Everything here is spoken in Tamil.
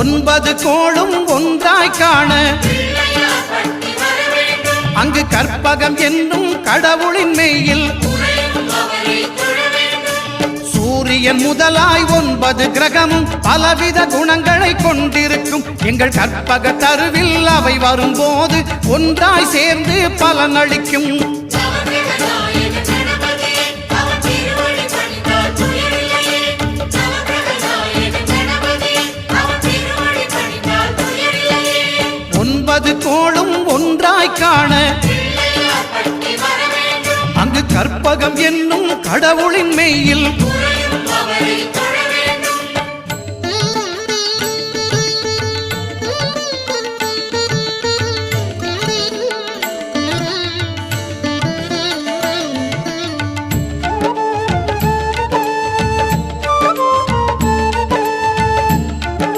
9 கோளும் ஒன்றாய் காண அங்கு கற்பகம் என்னும் கடவுளின் மெய்யில் சூரியன் முதலாய் 9 கிரகமும் பலவித குணங்களை கொண்டிருக்கும் எங்கள் கற்பக தருவில் அவை வரும்போது ஒன்றாய் சேர்ந்து பலனளிக்கும். கோளும் ஒன்றாய் காண அங்கு கற்பகம் என்னும் கடவுளின் மெய்யில்